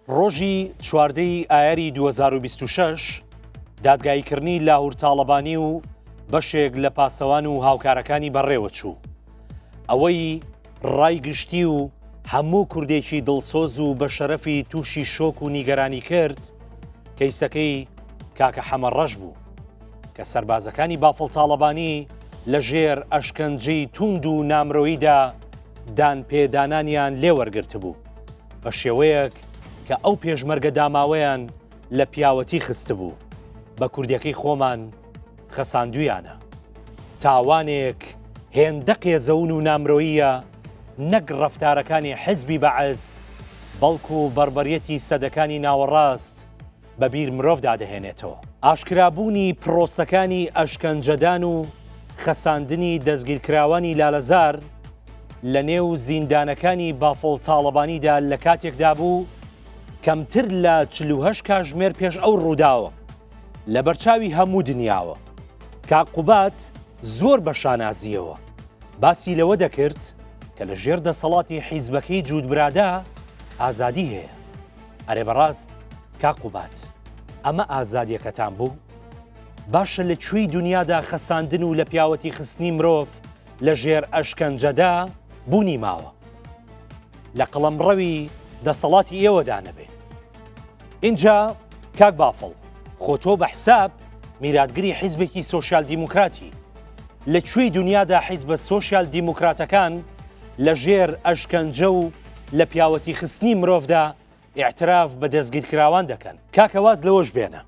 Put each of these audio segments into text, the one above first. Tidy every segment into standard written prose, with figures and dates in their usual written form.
ڕۆژی چواردەی ئایاری 2026 دادگاییکردنی لاهور تاڵەبانی و بەشێک لە پاسەوان و هاوکارەکانی بەڕێوە چوو. ئەوەی ڕای گشتی و هەموو کوردێکی دڵسۆز و بە شەرەفی تووشی شۆک و نیگەرانی کرد کەیسەکەی کاکە حەمەڕەش بوو کە سەربازەکانی بافڵ تاڵەبانی لە ژێر ئەشکەنجەی توند و نامرۆییدا دان پێدانانیان لێوەرگرت بوو بە شێوەیەک کە ئەو پێشمەرگە داماوەیان لە پیاوەتی خست بوو بە کوردەکەی خۆمان خەساندویانە. تاوانێک هێندە قێزەون و نامرۆییە نەک ڕەفتارەکانی حیزبی بەعەز بەڵکو و بەربەریەتی سەدەکانی ناوەڕاست بەبیر مرۆڤدا دەهێنێتەوە. ئاشکرابوونی پرۆسەکانی ئەشکەنجەدان و خەساندنی دەستگیرکراوانی لالەزار لە نێو زیندانەکانی بافڵ تاڵەبانیدا لە کاتێکدا بوو کەمتر لە 48 کاتژمێر پێش ئەو ڕووداوە لە بەرچاوی هەموو دنیاوە. کاقوبات زۆر بە شانازیەوە باسی لەوە دەکرد کە لە ژێر دەسەڵاتی حیزبەکەی جوودبرادا ئازادی هەیە. ئەرێ بەڕاست کاقوبات ئەمە ئازادیەکەتان بوو؟ باشە لە کوێی دنیادا خەساندن و لە پیاوەتی خستنی مرۆڤ لە ژێر ئەشکەنجەدا بوونی ماوە لە قەڵەمڕەوی دەسەڵاتی ئێوەدا نەبێ. اینجا کاک بافڵ خۆ تۆ بە حساب میراتگری حیزبێکی سۆشیال دیموکراتی لە کوێی دنیادا حیزبە سۆشیال دیموکراتەکان لە ژێر ئەشکەنجە و لە پیاوەتی خستنی مرۆڤدا ئیعتراف بە دەستگیرکراوان دەکەن. کاکەواز لەوەش بێنە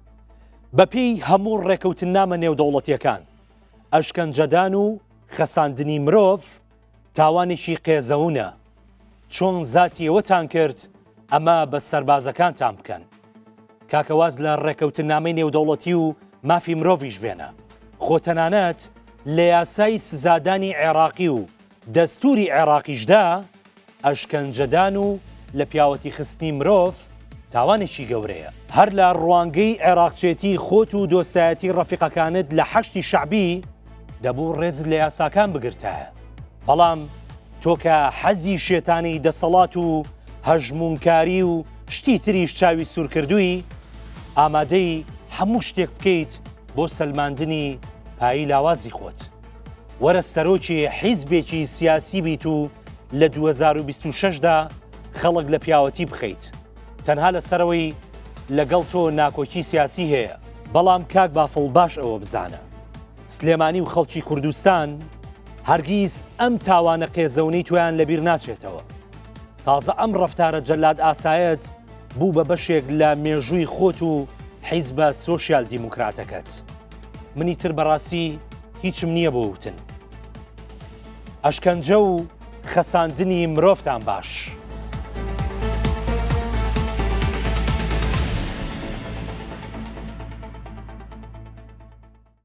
بەپێی هەموو ڕێکەوتنامە نێودەوڵەتیەکان ئەشکەنجەدان و خەساندنی مرۆڤ تاوانێکی قێزەونە. چۆن زاتی ئێوەتان کرد ئەمە بە سەربازەکانتان بکەن. کاکەواز لە ڕێکەوتنامەی نێودەوڵەتی و مافی مرۆڤیش بێنە. خۆتەنانەت لە یاسای سزادانی عێراقی و دەستوری عێراقیشدا ئەشکەنجەدان و لە پیاوەتی خستنی مرۆڤ تاوانێکی گەورەیە. هەر لە ڕوانگەی عێراقچێتی خۆت و دۆستایەتی ڕەفیقەکانت لە حەشتی شەعبی دەبوو ڕێزت لە یاساکان بگرتایە. بەڵام تۆ کە حەزی شێتانی دەسەڵات و هەژمونکاری و شتی تریش چاوی سوور کردووی ئامادەی هەموو شتێک بکەیت بۆ سەلماندنی پایی لاوازی خۆت. وەرە سەرۆکی حیزبێکی سیاسی بیت و لە 2026دا خەڵک لە پیاوەتی بخەیت. تەنها لەسەرەوەی لەگەڵ تۆ ناکۆکی سیاسی هەیە. بەڵام کاک بافڵ باش ئەوە بزانە سلێمانی و خەڵکی کوردستان هەرگیز ئەم تاوانە قێزەونەی تویان لەبیر ناچێتەوە. تازە ئەم ڕەفتارە جەلاد ئاسایەت بوو بە بەشێک لە مێژووی خۆت و حیزبە سۆشیال دیموکراتەکەت. منی تر بەڕاستی هیچم نییە بۆ وتن. ئەشکەنجە و خەساندنی مرۆڤتان باش.